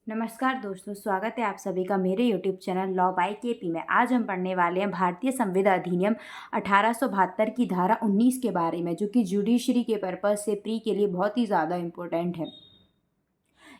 नमस्कार दोस्तों, स्वागत है आप सभी का मेरे YouTube channel law by KP में। आज हम पढ़ने वाले हैं भारतीय संविदा अधिनियम 1872 की धारा 19 के बारे में, जो कि जुडिशरी के पर्पज़ से प्री के लिए बहुत ही ज़्यादा इम्पोर्टेंट है।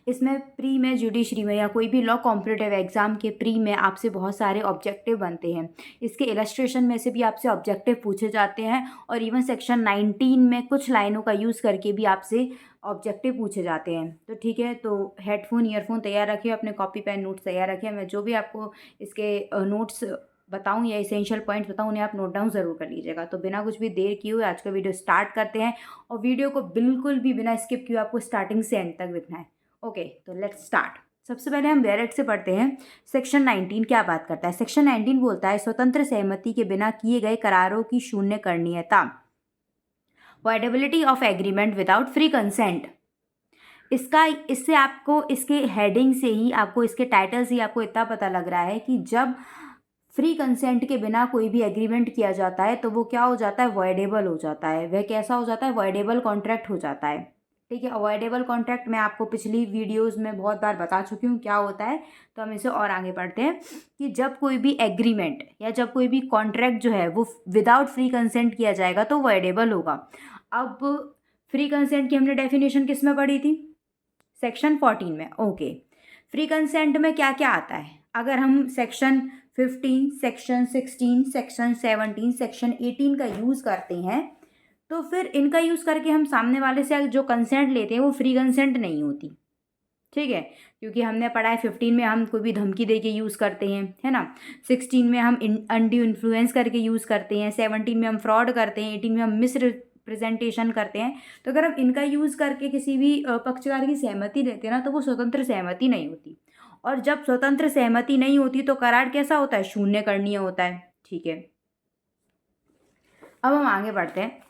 इसमें प्री में, जुडिशरी में या कोई भी लॉ कॉम्पिटिटिव एग्जाम के प्री में आपसे बहुत सारे ऑब्जेक्टिव बनते हैं। इसके इलस्ट्रेशन में से भी आपसे ऑब्जेक्टिव पूछे जाते हैं और इवन सेक्शन 19 में कुछ लाइनों का यूज़ करके भी आपसे ऑब्जेक्टिव पूछे जाते हैं। तो ठीक है, तो हेडफोन ईयरफोन तैयार रखिए, अपने कॉपी पेन नोट्स तैयार रखिए। मैं जो भी आपको इसके नोट्स बताऊं या इसेंशियल पॉइंट्स बताऊं, उन्हें आप नोट डाउन ज़रूर कर लीजिएगा। तो बिना कुछ भी देर किए हुए आज का वीडियो स्टार्ट करते हैं, और वीडियो को बिल्कुल भी बिना स्किप किए आपको स्टार्टिंग से एंड तक देखना है। ओके, तो लेट्स स्टार्ट। सबसे पहले हम डायरेक्ट से पढ़ते हैं। सेक्शन 19 क्या बात करता है? सेक्शन 19 बोलता है स्वतंत्र सहमति के बिना किए गए करारों की शून्य करणीयता, voidability of agreement without free consent. इससे आपको इसके हेडिंग से ही, आपको इसके टाइटल से ही आपको इतना पता लग रहा है कि जब फ्री कंसेंट के बिना कोई भी एग्रीमेंट किया जाता है तो वो क्या हो जाता है? वॉइडेबल हो जाता है। वह कैसा हो जाता है? वॉइडेबल कॉन्ट्रैक्ट हो जाता है। ठीक है, अवॉइडेबल कॉन्ट्रैक्ट मैं आपको पिछली वीडियोस में बहुत बार बता चुकी हूँ क्या होता है। तो हम इसे और आगे पढ़ते हैं कि जब कोई भी एग्रीमेंट या जब कोई भी कॉन्ट्रैक्ट जो है वो विदाउट फ्री कंसेंट किया जाएगा तो वॉइडेबल होगा। अब फ्री कंसेंट की हमने डेफिनेशन किस में पढ़ी थी? सेक्शन 14 में। ओके, फ्री कंसेंट में क्या क्या आता है? अगर हम सेक्शन 15, सेक्शन 16, सेक्शन 17, सेक्शन 18 का यूज़ करते हैं तो फिर इनका यूज़ करके हम सामने वाले से जो कंसेंट लेते हैं वो फ्री कंसेंट नहीं होती। ठीक है, क्योंकि हमने पढ़ा है 15 में हम कोई भी धमकी दे के यूज़ करते हैं, है ना। 16 में हम अनड्यू इन्फ्लुएंस करके यूज़ करते हैं, 17 में हम फ्रॉड करते हैं, 18 में हम मिसरिप्रेजेंटेशन करते हैं। तो अगर हम इनका यूज़ करके किसी भी पक्षकार की सहमति लेते हैं ना, तो वो स्वतंत्र सहमति नहीं होती। और जब स्वतंत्र सहमति नहीं होती तो करार कैसा होता है? शून्य करणीय होता है। ठीक है, अब हम आगे बढ़ते हैं।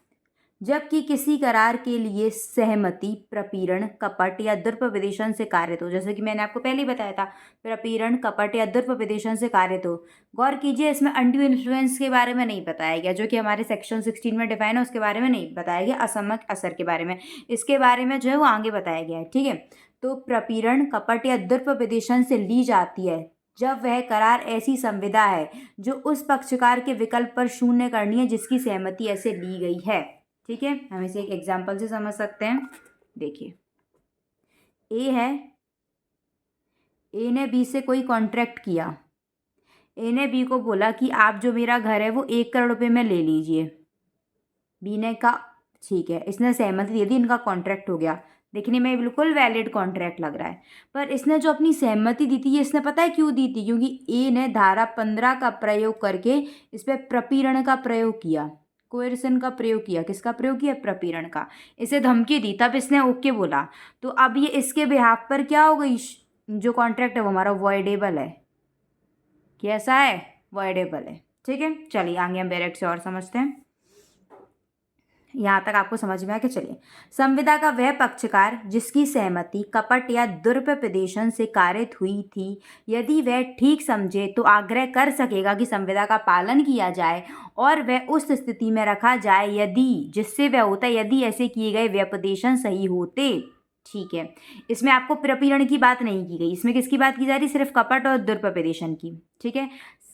जबकि किसी करार के लिए सहमति प्रपीड़न, कपट या दुर्पविदेशन से कारित हो, जैसे कि मैंने आपको पहले ही बताया था, प्रपीड़न, कपट या दुर्पविदेशन से कारित हो। गौर कीजिए, इसमें अनड्यू इन्फ्लुएंस के बारे में नहीं बताया गया, जो कि हमारे सेक्शन 16 में डिफाइन है, उसके बारे में नहीं बताया गया। असम्यक असर के बारे में, इसके बारे में जो है वो आगे बताया गया है। ठीक है, तो प्रपीड़न, कपट या दुर्पविदेशन से ली जाती है जब वह करार ऐसी संविदा है जो उस पक्षकार के विकल्प पर शून्य करनी है जिसकी सहमति ऐसे ली गई है। ठीक है, हम इसे एक एग्जाम्पल से समझ सकते हैं। देखिए, ए है, ए ने बी से कोई कॉन्ट्रैक्ट किया। ए ने बी को बोला कि आप जो मेरा घर है वो 1 करोड़ रुपए में ले लीजिए। बी ने कहा ठीक है, इसने सहमति दे दी, इनका कॉन्ट्रैक्ट हो गया। देखने में बिल्कुल वैलिड कॉन्ट्रैक्ट लग रहा है, पर इसने जो अपनी सहमति दी थी, ये इसने पता है क्यों दी थी? क्योंकि ए ने धारा 15 का प्रयोग करके इस पर प्रपीड़न का प्रयोग किया, कोएर्सन का प्रयोग किया। किसका प्रयोग किया? प्रपीड़न का। इसे धमकी दी, तब इसने ओके बोला। तो अब ये इसके बिहाफ पर क्या हो गई? जो कॉन्ट्रैक्ट है वो हमारा वॉइडेबल है। कैसा है? वॉइडेबल है। ठीक है, चलिए आगे हम डायरेक्ट से और समझते हैं। यहाँ तक आपको समझ में आया कि चलिए, संविदा का वह पक्षकार जिसकी सहमति कपट या दुर्पदेशन से कारित हुई थी, यदि वह ठीक समझे तो आग्रह कर सकेगा कि संविदा का पालन किया जाए और वह उस स्थिति में रखा जाए यदि, जिससे वह होता है यदि ऐसे किए गए व्यपदेशन सही होते। ठीक है, इसमें आपको प्रपीड़न की बात नहीं की गई, इसमें किसकी बात की जा रही? सिर्फ कपट और दुर्पदेशन की। ठीक है,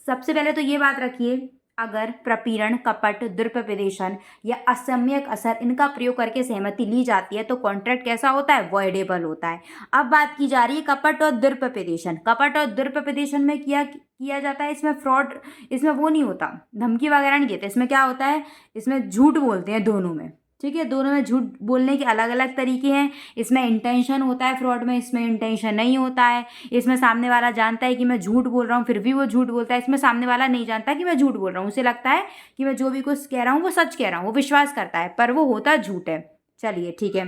सबसे पहले तो ये बात रखिए, अगर प्रपीड़न, कपट, दुर्पदेशन या असम्यक असर इनका प्रयोग करके सहमति ली जाती है तो कॉन्ट्रैक्ट कैसा होता है? वॉइडेबल होता है। अब बात की जा रही है कपट और दुर्पदेशन। कपट और दुर्पदेशन में किया जाता है, इसमें फ्रॉड, इसमें वो नहीं होता, धमकी वगैरह नहीं देते। इसमें क्या होता है? इसमें झूठ बोलते हैं दोनों में। ठीक है, दोनों में झूठ बोलने के अलग अलग तरीके हैं। इसमें इंटेंशन होता है फ्रॉड में, इसमें इंटेंशन नहीं होता है। इसमें सामने वाला जानता है कि मैं झूठ बोल रहा हूँ, फिर भी वो झूठ बोलता है। इसमें सामने वाला नहीं जानता कि मैं झूठ बोल रहा हूँ, उसे लगता है कि मैं जो भी कुछ कह रहा हूँ वो सच कह रहा हूँ, वो विश्वास करता है, पर वो होता झूठ है। चलिए ठीक है,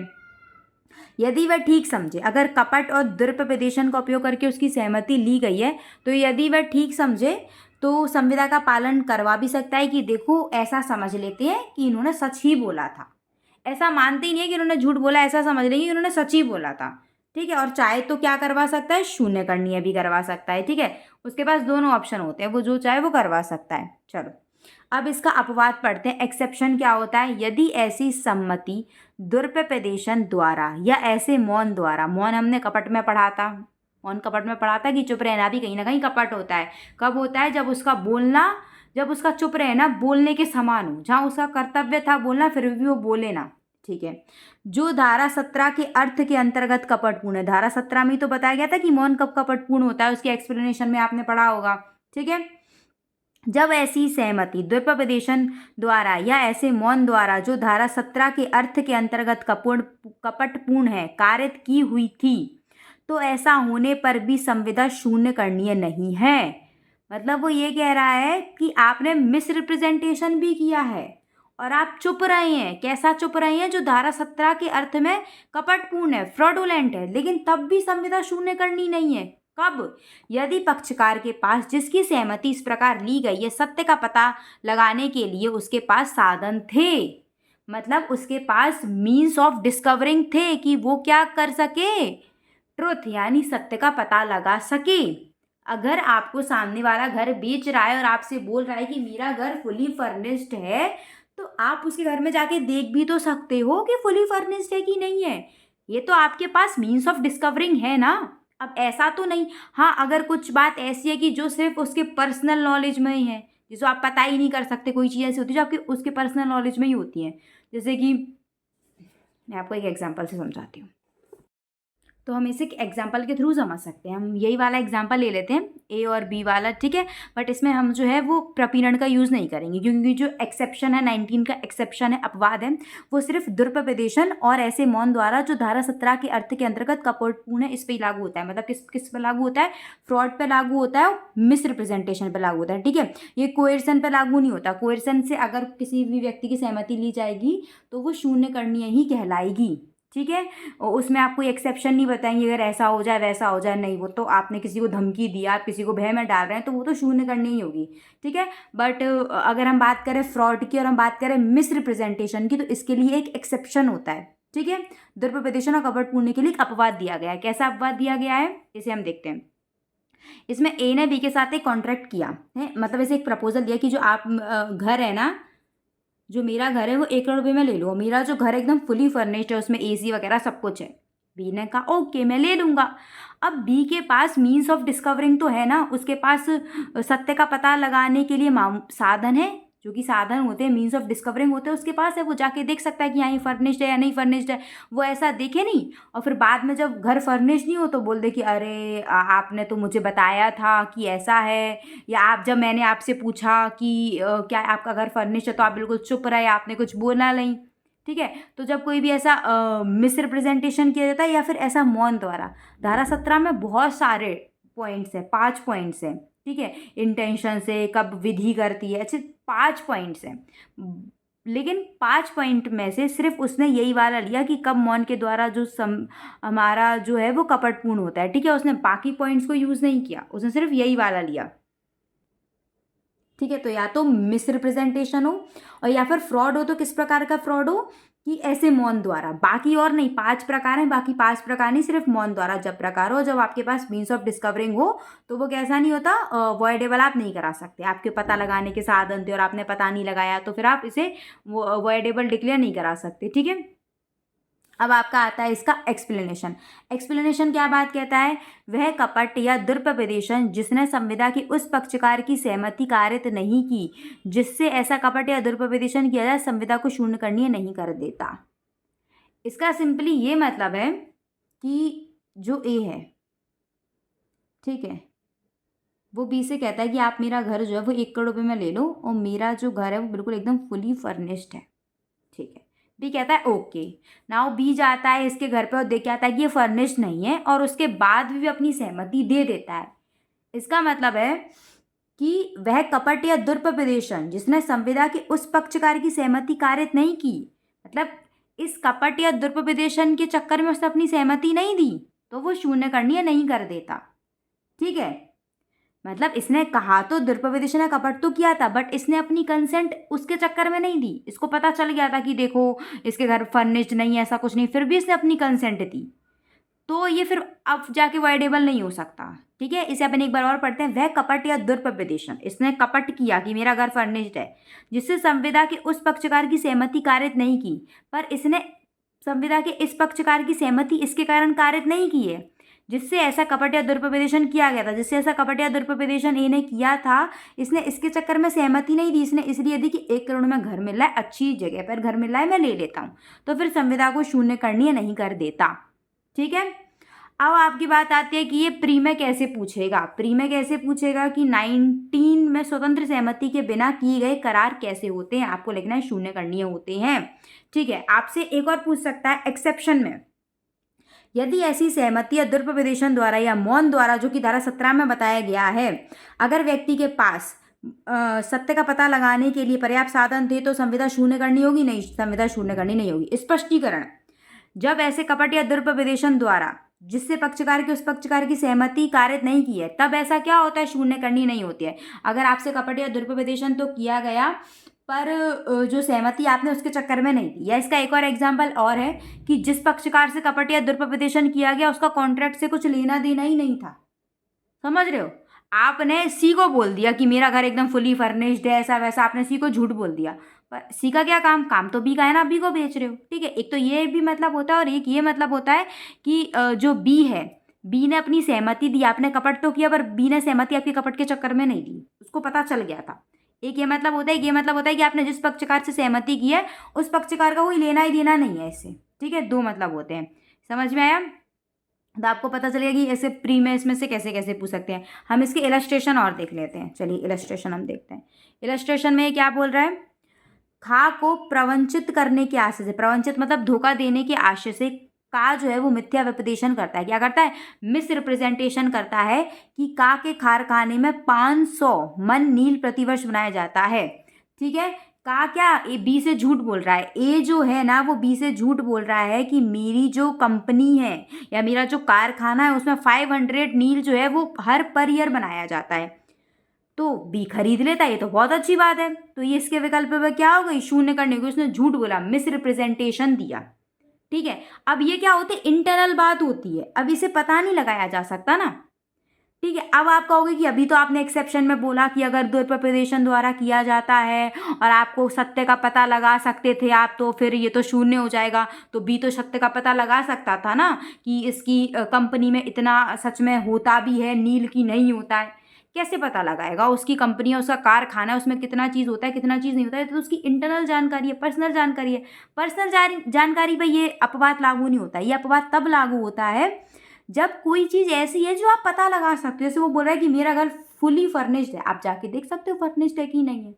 यदि वह ठीक समझे, अगर कपट और दुर्पदेशन का उपयोग करके उसकी सहमति ली गई है तो यदि वह ठीक समझे तो संविदा का पालन करवा भी सकता है कि देखो ऐसा समझ लेते हैं कि इन्होंने सच ही बोला था। ऐसा मानते ही नहीं है कि इन्होंने झूठ बोला, ऐसा समझ लेंगे कि इन्होंने सच ही बोला था। ठीक है, और चाहे तो क्या करवा सकता है? शून्य करणीय भी करवा सकता है। ठीक है, उसके पास दोनों ऑप्शन होते हैं, वो जो चाहे वो करवा सकता है। चलो, अब इसका अपवाद पढ़ते हैं। एक्सेप्शन क्या होता है? यदि ऐसी सम्मति दुर्पदेशन द्वारा या ऐसे मौन द्वारा, मौन हमने कपट में पढ़ा था, मौन कपट में पढ़ा था कि चुप रहना भी कहीं ना कहीं कपट होता है। कब होता है? जब उसका चुप रहना बोलने के समान हो, जहाँ उसका कर्तव्य था बोलना फिर भी वो बोले ना। ठीक है। जो धारा 17 के अर्थ के अंतर्गत कपटपूर्ण है, धारा 17 में तो बताया गया था कि मौन कब कपटपूर्ण होता है, उसके एक्सप्लेनेशन में आपने पढ़ा होगा। ठीक है। जब ऐसी सहमति द्व्युपदेशन द्वारा या ऐसे मौन द्वारा जो धारा 17 के अर्थ के अंतर्गत कपटपूर्ण है कारित की हुई थी, तो ऐसा होने पर भी संविदा शून्य करणीय नहीं है। मतलब वो ये कह रहा है कि आपने मिस रिप्रेजेंटेशन भी किया है और आप चुप रहे हैं। कैसा चुप रहे हैं? जो धारा 17 के अर्थ में कपटपूर्ण है, फ्रॉडुलेंट है, लेकिन तब भी संविदा शून्य करनी नहीं है। कब? यदि पक्षकार के पास जिसकी सहमति इस प्रकार ली गई है सत्य का पता लगाने के लिए उसके पास साधन थे, मतलब उसके पास मीन्स ऑफ डिस्कवरिंग थे कि वो क्या कर सके, ट्रुथ यानी सत्य का पता लगा सके। अगर आपको सामने वाला घर बेच रहा है और आपसे बोल रहा है कि मेरा घर फुली फर्निश्ड है, तो आप उसके घर में जाके देख भी तो सकते हो कि फुली फर्निश्ड है कि नहीं है। ये तो आपके पास मीन्स ऑफ डिस्कवरिंग है ना। अब ऐसा तो नहीं, हाँ अगर कुछ बात ऐसी है कि जो सिर्फ उसके पर्सनल नॉलेज में ही है, जिसको आप पता ही नहीं कर सकते, कोई चीज़ ऐसी होती है जो आपके उसके पर्सनल नॉलेज में ही होती है। जैसे कि मैं आपको एक एग्जांपल से समझाती हूँ, तो हम इसे एग्जाम्पल के थ्रू समझ सकते हैं। हम यही वाला एग्जाम्पल ले लेते हैं, ए और बी वाला। ठीक है। बट इसमें हम जो है वो प्रपीड़न का यूज़ नहीं करेंगे, क्योंकि जो एक्सेप्शन है 19 का एक्सेप्शन है, अपवाद है, वो सिर्फ दुर्पदेशन और ऐसे मौन द्वारा जो धारा 17 के अर्थ के अंतर्गत कपटपूर्ण है इस पर लागू होता है। मतलब किस पर लागू होता है? फ्रॉड पे लागू होता है, मिस रिप्रेजेंटेशन पर लागू होता है। ठीक है। ये कोएर्सन पर लागू नहीं होता। कोएर्सन से अगर किसी भी व्यक्ति की सहमति ली जाएगी तो वो शून्य करणीय ही कहलाएगी। ठीक है। और उसमें आप कोई एक्सेप्शन नहीं बताएंगे, अगर ऐसा हो जाए वैसा हो जाए, नहीं, वो तो आपने किसी को धमकी दिया, आप किसी को भय में डाल रहे हैं, तो वो तो शून्य करनी ही होगी। ठीक है। बट अगर हम बात करें फ्रॉड की और हम बात करें मिस रिप्रेजेंटेशन की, तो इसके लिए एक एक्सेप्शन होता है। ठीक है। दुर्पदेशन और कपटपूर्ण के लिए एक अपवाद दिया गया है। कैसा अपवाद दिया गया है इसे हम देखते हैं। इसमें ए ने बी के साथ एक कॉन्ट्रैक्ट किया है, मतलब ऐसे एक प्रपोजल दिया कि जो आप घर है ना, जो मेरा घर है वो 1 करोड़ रुपये में ले लो, मेरा जो घर एकदम फुली फर्निश्ड है, उसमें एसी वगैरह सब कुछ है। बी ने कहा ओके मैं ले लूँगा। अब बी के पास मीन्स ऑफ डिस्कवरिंग तो है ना, उसके पास सत्य का पता लगाने के लिए साधन है, जो कि साधन होते हैं मीन्स ऑफ डिस्कवरिंग होते हैं उसके पास है। वो जाके देख सकता है कि यहाँ ये फर्निश्ड है या नहीं फर्निश्ड है। वो ऐसा देखे नहीं और फिर बाद में जब घर फर्निश्ड नहीं हो तो बोल दे कि अरे आपने तो मुझे बताया था कि ऐसा है, या आप जब मैंने आपसे पूछा कि क्या आपका घर फर्निश्ड है तो आप बिल्कुल चुप रहे, आपने कुछ बोला नहीं। ठीक है। तो जब कोई भी ऐसा मिस रिप्रेजेंटेशन किया जाता है या फिर ऐसा मौन द्वारा, धारा 17 में बहुत सारे पॉइंट्स है, 5 पॉइंट्स हैं। ठीक है। इंटेंशन से कब विधि करती है, अच्छे 5 पॉइंट्स हैं, लेकिन 5 पॉइंट में से सिर्फ उसने यही वाला लिया कि कब मौन के द्वारा जो हमारा जो है वो कपटपूर्ण होता है। ठीक है। उसने बाकी पॉइंट्स को यूज़ नहीं किया, उसने सिर्फ यही वाला लिया। ठीक है। तो या तो मिस रिप्रेजेंटेशन हो और या फिर फ्रॉड हो, तो किस प्रकार का फ्रॉड हो कि ऐसे मौन द्वारा, बाकी और नहीं। 5 प्रकार हैं, बाकी 5 प्रकार नहीं, सिर्फ मौन द्वारा जब प्रकार हो, जब आपके पास मीन्स ऑफ डिस्कवरिंग हो, तो वो कैसा नहीं होता, अवॉइडेबल आप नहीं करा सकते। आपके पता लगाने के साधन थे और आपने पता नहीं लगाया तो फिर आप इसे वो अवॉइडेबल डिक्लेयर नहीं करा सकते। ठीक है। अब आपका आता है इसका एक्सप्लेनेशन। एक्सप्लेनेशन क्या बात कहता है? वह कपट या दुर्पदेशन जिसने संविदा की उस पक्षकार की सहमति कारित नहीं की जिससे ऐसा कपट या दुर्पदेशन किया जाए, संविदा को शून्य करणीय नहीं कर देता। इसका सिंपली ये मतलब है कि जो ए है, ठीक है, वो बी से कहता है कि आप मेरा घर जो है वो 1 करोड़ रुपये में ले लो और मेरा जो घर है वो बिल्कुल एकदम फुली फर्निश्ड है। ठीक है। बी कहता है ओके। नाउ बी जाता है इसके घर पे और देख के आता है कि ये फर्निश्ड नहीं है और उसके बाद भी अपनी सहमति दे देता है। इसका मतलब है कि वह कपट या दुर्पदेशन जिसने संविदा के उस पक्षकार की सहमति कारित नहीं की, मतलब इस कपट या दुर्पदेशन के चक्कर में उसने अपनी सहमति नहीं दी, तो वो शून्य करणीय नहीं कर देता। ठीक है। मतलब इसने कहा तो दुर्पदेशन या कपट तो किया था, बट इसने अपनी कंसेंट उसके चक्कर में नहीं दी। इसको पता चल गया था कि देखो इसके घर फर्निश्ड नहीं है, ऐसा कुछ नहीं, फिर भी इसने अपनी कंसेंट दी, तो ये फिर अब जाके वाइडेबल नहीं हो सकता। ठीक है। इसे अपन एक बार और पढ़ते हैं। वह कपट या दुर्पदेशन, इसने कपट किया कि मेरा घर फर्निश्ड है, जिससे संविदा के उस पक्षकार की सहमति कारित नहीं की, पर इसने संविदा के इस पक्षकार की सहमति इसके कारण कारित नहीं की है जिससे ऐसा कपट या दुरुपवेशन किया गया था, जिससे ऐसा कपट या दुरुपवेशन ए ने किया था, इसने इसके चक्कर में सहमति नहीं दी, इसने इसलिए दी कि 1 करोड़ में घर मिल रहा है, अच्छी जगह पर घर मिल रहा है, मैं ले लेता हूँ, तो फिर संविदा को शून्य करणीय नहीं कर देता। ठीक है। अब आपकी बात आती है कि ये प्री में कैसे पूछेगा। प्री में कैसे पूछेगा कि 19 में स्वतंत्र सहमति के बिना किए गए करार कैसे होते हैं, आपको लिखना है शून्य करणीय होते हैं। ठीक है। आपसे एक और पूछ सकता है एक्सेप्शन में, यदि ऐसी सहमति या दुरुपवेशन द्वारा या मौन द्वारा, जो कि धारा 17 में बताया गया है, अगर व्यक्ति के पास सत्य का पता लगाने के लिए पर्याप्त साधन थे तो संविदा शून्य करनी होगी, नहीं, संविदा शून्य करनी नहीं होगी। स्पष्टीकरण, जब ऐसे कपट या दुरुपवेशन द्वारा जिससे पक्षकार की उस पक्षकार की सहमति कारित नहीं की है, तब ऐसा क्या होता है, शून्य करनी नहीं होती है। अगर आपसे कपट या दुरुपवेशन तो किया गया, पर जो सहमति आपने उसके चक्कर में नहीं दी। या इसका एक और एग्जाम्पल और है कि जिस पक्षकार से कपट या दुरुपवेशन किया गया उसका कॉन्ट्रैक्ट से कुछ लेना देना ही नहीं था। समझ रहे हो, आपने सी को बोल दिया कि मेरा घर एकदम फुली फर्निश्ड है, ऐसा वैसा, आपने सी को झूठ बोल दिया, पर सी का क्या काम, काम तो बी का है ना, बी को बेच रहे हो। ठीक है। एक तो ये भी मतलब होता है और एक ये मतलब होता है कि जो बी है, बी ने अपनी सहमति दी, आपने कपट तो किया पर बी ने सहमति आपके कपट के चक्कर में नहीं दी, उसको पता चल गया था। एक ये मतलब होता है, ये मतलब होता है कि आपने जिस पक्षकार से सहमति की है उस पक्षकार का कोई लेना ही देना नहीं है इससे। ठीक है। 2 मतलब होते हैं। समझ में आया। तो आपको पता चलेगा कि ऐसे प्री में इसमें से कैसे कैसे पूछ सकते हैं। हम इसके इलस्ट्रेशन और देख लेते हैं। चलिए इलस्ट्रेशन हम देखते हैं। इलस्ट्रेशन में क्या बोल रहा है, खा को प्रवंचित करने के आशय से, प्रवंचित मतलब धोखा देने के आशय से का जो है वो मिथ्या व्यपदेशन करता है। क्या करता है, मिस रिप्रेजेंटेशन करता है कि का के कारखाने में 500 मन नील प्रतिवर्ष बनाया जाता है। ठीक है। का क्या, ए बी से झूठ बोल रहा है, ए जो है ना वो बी से झूठ बोल रहा है कि मेरी जो कंपनी है या मेरा जो कारखाना है उसमें 500 नील जो है वो हर पर ईयर बनाया जाता है, तो बी खरीद लेता है, ये तो बहुत अच्छी बात है। तो ये इसके विकल्प में क्या हो गई, शून्य करने को, उसने झूठ बोला, मिस रिप्रेजेंटेशन दिया। ठीक है। अब ये क्या होती है, इंटरनल बात होती है, अब इसे पता नहीं लगाया जा सकता ना। ठीक है। अब आप कहोगे कि अभी तो आपने एक्सेप्शन में बोला कि अगर दुरुपवेशन द्वारा किया जाता है और आपको सत्य का पता लगा सकते थे आप, तो फिर ये तो शून्य हो जाएगा। तो बी तो सत्य का पता लगा सकता था ना कि इसकी कंपनी में इतना सच में होता भी है नील की नहीं होता है। कैसे पता लगाएगा, उसकी कंपनी है, उसका कारखाना है, उसमें कितना चीज़ होता है कितना चीज़ नहीं होता है, तो उसकी इंटरनल जानकारी है, पर्सनल जानकारी है। पर्सनल जानकारी पर ये अपवाद लागू नहीं होता। ये अपवाद तब लागू होता है जब कोई चीज़ ऐसी है जो आप पता लगा सकते हो। जैसे वो बोल रहा है कि मेरा घर फुली फर्निश्ड है, आप जाके देख सकते हो फर्निश्ड है कि नहीं है।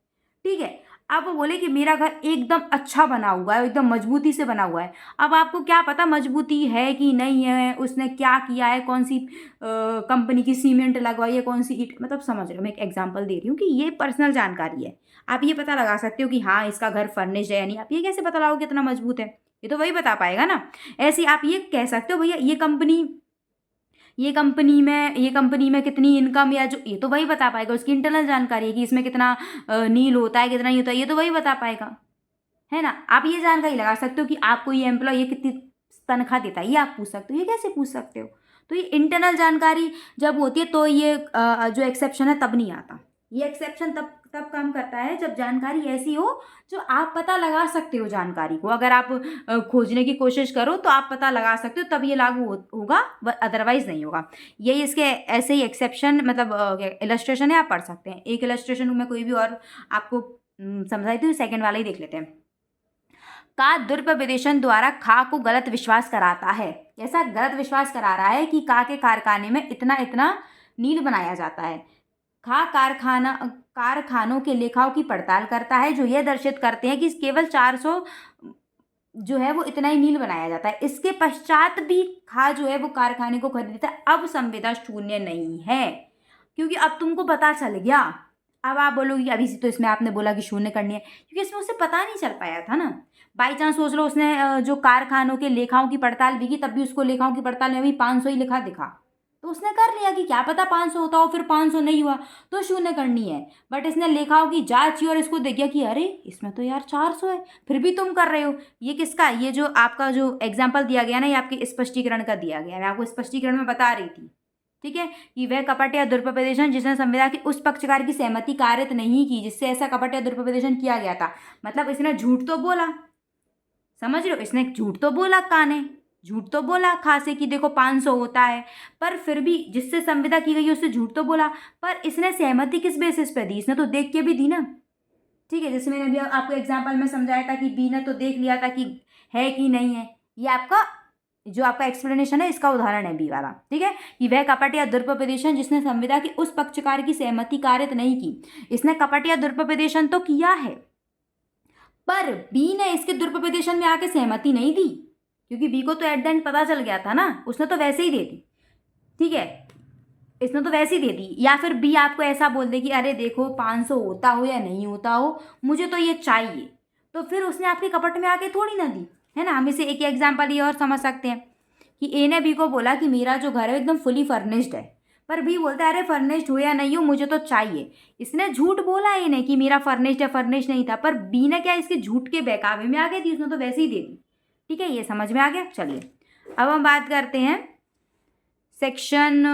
ठीक है। अब वो बोले कि मेरा घर एकदम अच्छा बना हुआ है, एकदम मजबूती से बना हुआ है। अब आपको क्या पता मजबूती है कि नहीं है, उसने क्या किया है, कौन सी कंपनी की सीमेंट लगवाई है, कौन सी ईंट, मतलब समझ रहे हो, मैं एक एग्जांपल दे रही हूँ कि ये पर्सनल जानकारी है। आप ये पता लगा सकते हो कि हाँ इसका घर फर्निश्ड है या नहीं। आप ये कैसे पता लगाओगे कितना मजबूत है, ये तो वही बता पाएगा ना। ऐसे आप ये कह सकते हो भैया ये कंपनी में कितनी इनकम, या जो, ये तो वही बता पाएगा, उसकी इंटरनल जानकारी है कि इसमें कितना नील होता है कितना नहीं होता है, ये तो वही बता पाएगा, है ना। आप ये जानकारी लगा सकते हो कि आपको ये एम्प्लॉय ये कितनी तनख्वाह देता है, ये आप पूछ सकते हो। ये कैसे पूछ सकते हो, तो ये इंटरनल जानकारी जब होती है तो ये जो एक्सेप्शन है तब नहीं आता। ये एक्सेप्शन तब तब काम करता है जब जानकारी ऐसी हो जो आप पता लगा सकते हो। जानकारी को अगर आप खोजने की कोशिश करो तो आप पता लगा सकते हो, तब ये लागू होगा, अदरवाइज नहीं होगा। यही इसके ऐसे ही एक्सेप्शन मतलब इलस्ट्रेशन है, आप पढ़ सकते हैं। एक इलस्ट्रेशन में कोई भी और आपको समझाई थी, सेकेंड वाला ही देख लेते हैं। का दुरुपवेशन द्वारा खा को गलत विश्वास कराता है। ऐसा गलत विश्वास करा रहा है कि का के कारखाने में इतना इतना नील बनाया जाता है। खा कारखानों के लेखाओं की पड़ताल करता है जो यह दर्शित करते हैं कि केवल 400 जो है वो इतना ही नील बनाया जाता है। इसके पश्चात भी खा जो है वो कारखाने को खरीदता है। अब संविदा शून्य नहीं है, क्योंकि अब तुमको पता चल गया। अब आप बोलोगे अभी से तो इसमें आपने बोला कि शून्य करनी है, क्योंकि इसमें उसे पता नहीं चल पाया था ना। बाई चांस सोच लो उसने जो कारखानों के लेखाओं की पड़ताल भी की, तब भी उसको लेखाओं की पड़ताल में भी 500 ही लिखा दिखा, तो उसने कर लिया कि क्या पता 500 होता हो, फिर 500 नहीं हुआ तो शून्य करनी है। बट इसने लेखाओं की जांच की और इसको देख गया कि अरे इसमें तो यार 400 है, फिर भी तुम कर रहे हो। ये किसका, ये जो आपका जो एग्जाम्पल दिया गया ना, ये आपके स्पष्टीकरण का दिया गया, मैं आपको स्पष्टीकरण में बता रही थी। ठीक है, कि वह कपट या दुरुपवेशन जिसने संविदा की उस पक्षकार की सहमति कारित नहीं की जिससे ऐसा कपट या दुरुपवेशन किया गया था। मतलब इसने झूठ तो बोला, समझ रहे हो, इसने झूठ तो बोला का ने, झूठ तो बोला खा से कि देखो 500 होता है, पर फिर भी जिससे संविदा की गई है उससे झूठ तो बोला, पर इसने सहमति किस बेसिस पे दी? इसने तो देख के भी दी ना। ठीक है, जैसे मैंने अभी आपको एग्जाम्पल में समझाया था कि बी ने तो देख लिया था कि है कि नहीं है। ये आपका जो आपका एक्सप्लेनेशन है इसका उदाहरण है बी वाला। ठीक है, कि वह कपट या दुरुपदेशन जिसने संविदा की उस पक्षकार की सहमति कारित नहीं की। इसने कपट या दुरुपदेशन तो किया है, पर बी ने इसके दुरुपदेशन में आके सहमति नहीं दी, क्योंकि बी को तो एट द एंड पता चल गया था ना, उसने तो वैसे ही दे दी। ठीक है, इसने तो वैसे ही दे दी। या फिर बी आपको ऐसा बोल दे कि अरे देखो 500 होता हो या नहीं होता हो, मुझे तो ये चाहिए, तो फिर उसने आपके कपट में आके थोड़ी ना दी, है ना। हम इसे एक एग्जाम्पल ये और समझ सकते हैं कि ए ने बी को बोला कि मेरा जो घर है एकदम फुली फर्निश्ड है, पर बी बोलता है अरे फर्निश्ड हो या नहीं हो मुझे तो चाहिए। इसने झूठ बोला ए ने कि मेरा फर्निश्ड है, फर्निश्ड नहीं था, पर बी ने क्या इसके झूठ के बहकावे में आ गई थी, उसने तो वैसे ही दे दी। ठीक है, ये समझ में आ गया। चलिए अब हम बात करते हैं सेक्शन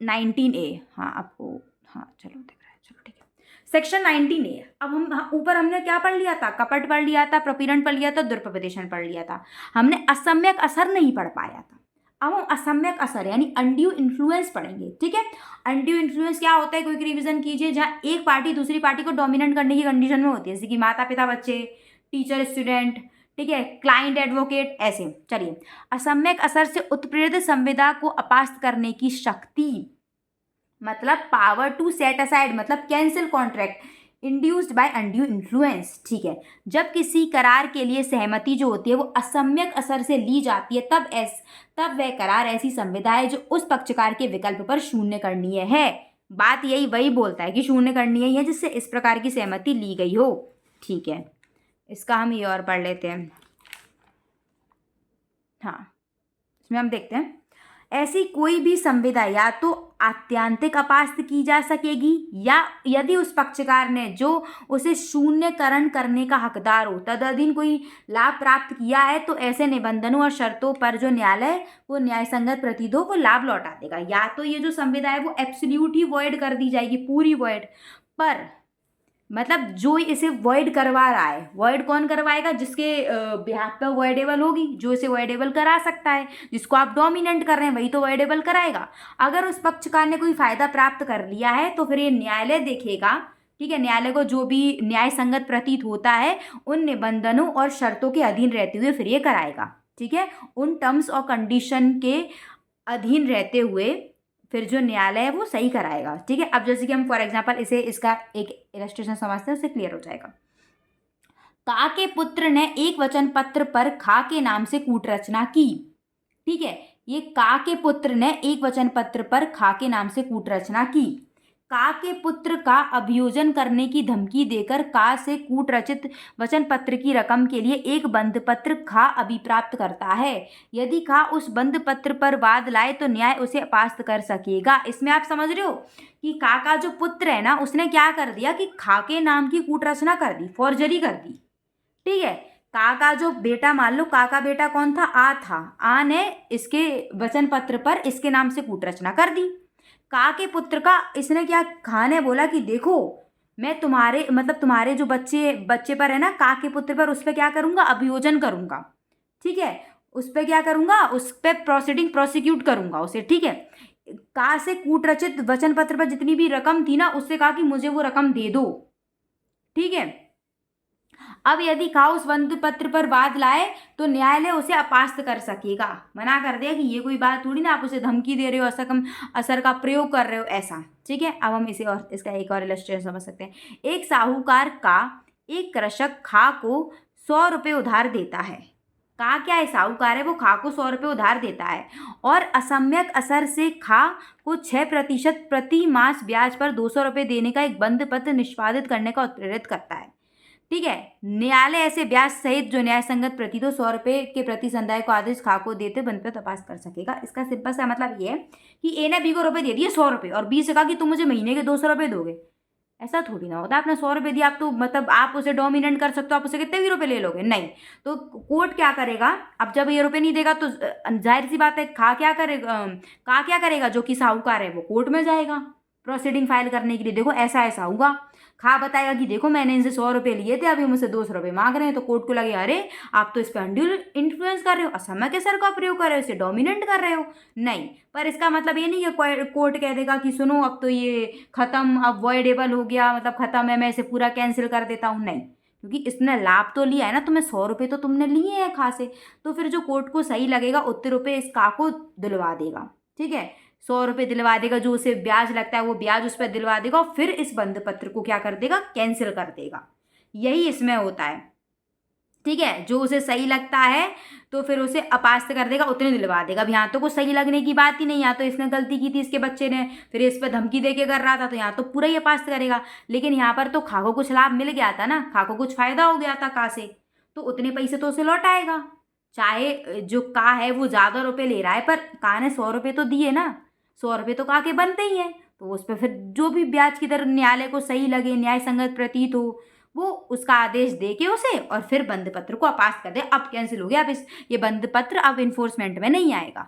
19A। हाँ आपको, हाँ चलो दिख रहा है, चलो ठीक है। Section 19A। अब हम ऊपर हमने क्या पढ़ लिया था? कपट पढ़ लिया था, प्रपीड़न पढ़ लिया था, दुरुपदेशन पढ़ लिया था। हमने असम्यक असर नहीं पढ़ पाया था। अब हम असम्यक असर यानी अनड्यू इन्फ्लुएंस पढ़ेंगे। ठीक है, अनड्यू इन्फ्लुएंस क्या होता है? क्विक रिवीजन कीजिए। जहाँ एक पार्टी दूसरी पार्टी को डोमिनेट करने की कंडीशन में होती है, जैसे कि माता पिता बच्चे, टीचर स्टूडेंट, ठीक है, क्लाइंट एडवोकेट, ऐसे। चलिए, असम्यक असर से उत्प्रेरित संविदा को अपास्त करने की शक्ति, मतलब पावर टू सेट असाइड, मतलब cancel contract, induced by undue influence. ठीक है, जब किसी करार के लिए सहमति जो होती है वो असम्यक असर से ली जाती है, तब वह करार ऐसी संविदा है जो उस पक्षकार के विकल्प पर शून्य करणीय है। बात यही वही बोलता है कि शून्य करणीय है जिससे इस प्रकार की सहमति ली गई हो। ठीक है, इसका हम ये और पढ़ लेते हैं। हाँ, इसमें हम देखते हैं, ऐसी कोई भी संविदा या तो आत्यांतिक अपास्त की जा सकेगी, या यदि उस पक्षकार ने जो उसे शून्यकरण करने का हकदार हो तदधीन कोई लाभ प्राप्त किया है, तो ऐसे निबंधनों और शर्तों पर जो न्यायालय को न्यायसंगत प्रतीत हो वो लाभ लौटा देगा। या तो ये जो संविदा है वो एब्सोल्यूट ही वॉइड कर दी जाएगी, पूरी वॉइड, पर मतलब जो इसे वॉइड करवा रहा है, वॉइड कौन करवाएगा? जिसके बिहाफ पे वॉइडेबल होगी, जो इसे वॉइडेबल करा सकता है, जिसको आप डोमिनेंट कर रहे हैं वही तो वॉइडेबल कराएगा। अगर उस पक्षकार ने कोई फायदा प्राप्त कर लिया है तो फिर ये न्यायालय देखेगा। ठीक है, न्यायालय को जो भी न्याय संगत प्रतीत होता है उन निबंधनों और शर्तों के अधीन रहते हुए फिर ये कराएगा। ठीक है, उन टर्म्स और कंडीशन के अधीन रहते हुए फिर जो न्यायालय है वो सही कराएगा। ठीक है, अब जैसे कि हम फॉर एग्जांपल इसे इसका एक इलस्ट्रेशन समझते हैं, उससे क्लियर हो जाएगा। का के पुत्र ने एक वचन पत्र पर खा के नाम से कूट रचना की। ठीक है, ये का के पुत्र ने एक वचन पत्र पर खा के नाम से कूट रचना की। का के पुत्र का अभियोजन करने की धमकी देकर का से कूट रचित वचन पत्र की रकम के लिए एक बंध पत्र खा अभिप्राप्त करता है। यदि खा उस बंध पत्र पर वाद लाए तो न्याय उसे अपास्त कर सकेगा। इसमें आप समझ रहे हो कि का का जो पुत्र है ना, उसने क्या कर दिया कि खा के नाम की कूट रचना कर दी, फॉर्जरी कर दी। ठीक है, का का जो बेटा, मान लो का का बेटा कौन था? आ था। आ ने इसके वचन पत्र पर इसके नाम से कूट रचना कर दी। का के पुत्र का इसने क्या, खा ने बोला कि देखो मैं तुम्हारे मतलब तुम्हारे जो बच्चे पर है ना, का के पुत्र पर, उस पर क्या करूंगा? अभियोजन करूंगा। ठीक है, उस पर क्या करूंगा? उस पर प्रोसिक्यूट करूंगा उसे। ठीक है, का से कूट रचित वचन पत्र पर जितनी भी रकम थी ना, उससे कहा कि मुझे वो रकम दे दो। ठीक है, अब यदि खा उस बंध पत्र पर वाद लाए तो न्यायालय उसे अपास्त कर सकेगा। मना कर दिया कि ये कोई बात थोड़ी ना, आप उसे धमकी दे रहे हो, असर का प्रयोग कर रहे हो, ऐसा। ठीक है, अब हम इसे और इसका एक और इलस्ट्रेशन समझ सकते हैं। एक साहूकार का एक कृषक खा को 100 रुपये उधार देता है। का क्या है? साहूकार है, वो खा को 100 रुपये उधार देता है और असम्यक असर से खा को 6% प्रति मास ब्याज पर 200 रुपये देने का एक बंध पत्र निष्पादित करने का उत्प्रेरित करता है। ठीक है, न्यायालय ऐसे ब्याज सहित जो न्याय संगत प्रतीत हो 100 रुपये के प्रति संदाय को आदेश खा को देते बंद पर तपास कर सकेगा। इसका सिंपल सा मतलब ये है कि ए ने बी को रुपए दे दिए 100 रुपये और बी से कहा कि तुम मुझे महीने के 200 रुपये दोगे। ऐसा थोड़ी ना होता, आपने 100 रुपये दिया, आप तो मतलब आप उसे डोमिनेट कर सकते हो, आप उसे कितने भी रुपये ले लोगे? नहीं। तो कोर्ट क्या करेगा? अब जब ये रुपये नहीं देगा तो जाहिर सी बात है का क्या करेगा? जो कि साहूकार है वो कोर्ट में जाएगा। प्रोसीडिंग फाइल करने के लिए, देखो ऐसा ऐसा हुआ। खा बताएगा कि देखो मैंने इनसे 100 रुपये लिए थे, अभी मुझसे 200 रुपये मांग रहे हैं, तो कोर्ट को लगे अरे आप तो इस पर अनड्यू इन्फ्लुएंस कर रहे हो, असमय के सर का प्रयोग कर रहे हो, इसे डोमिनेंट कर रहे हो। नहीं, पर इसका मतलब ये नहीं कि कोर्ट कह देगा कि सुनो अब तो ये खत्म, अब वॉइडेबल हो गया, मतलब खत्म है, मैं इसे पूरा कैंसिल कर देता हूँ। नहीं, क्योंकि इसने लाभ तो लिया है ना, तुम्हें 100 रुपये तो तुमने लिए हैं खा से, तो फिर जो कोर्ट को सही लगेगा उतने रुपये इस का को दिलवा देगा। ठीक है, 100 रुपये दिलवा देगा, जो उसे ब्याज लगता है वो ब्याज उस पर दिलवा देगा, और फिर इस बंद पत्र को क्या कर देगा, कैंसिल कर देगा। यही इसमें होता है। ठीक है, जो उसे सही लगता है तो फिर उसे अपास्त कर देगा, उतने दिलवा देगा। अब यहाँ तो कुछ सही लगने की बात ही नहीं, यहाँ तो इसने गलती की थी इसके बच्चे ने, फिर इस पर धमकी दे के कर रहा था, तो यहाँ तो पूरा ही अपास्त करेगा। लेकिन यहाँ पर तो खा को कुछ लाभ मिल गया था ना, खा को कुछ फायदा हो गया था का से, तो उतने पैसे तो उसे लौट आएगा। चाहे जो का है वो ज़्यादा रुपये ले रहा है, पर का ने 100 रुपये तो दिए ना, 100 रुपये तो का के बनते ही हैं, तो उस पर फिर जो भी ब्याज की दर न्यायालय को सही लगे, न्याय संगत प्रतीत हो, वो उसका आदेश दे के उसे, और फिर बंद पत्र को अपास्त कर दे। अब कैंसिल हो गया, अब ये बंद पत्र अब इन्फोर्समेंट में नहीं आएगा।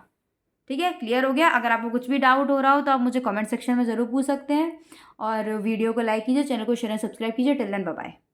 ठीक है, क्लियर हो गया। अगर आपको कुछ भी डाउट हो रहा हो तो आप मुझे कमेंट सेक्शन में ज़रूर पूछ सकते हैं, और वीडियो को लाइक कीजिए, चैनल को शेयर एंड सब्सक्राइब कीजिए। Till then bye bye.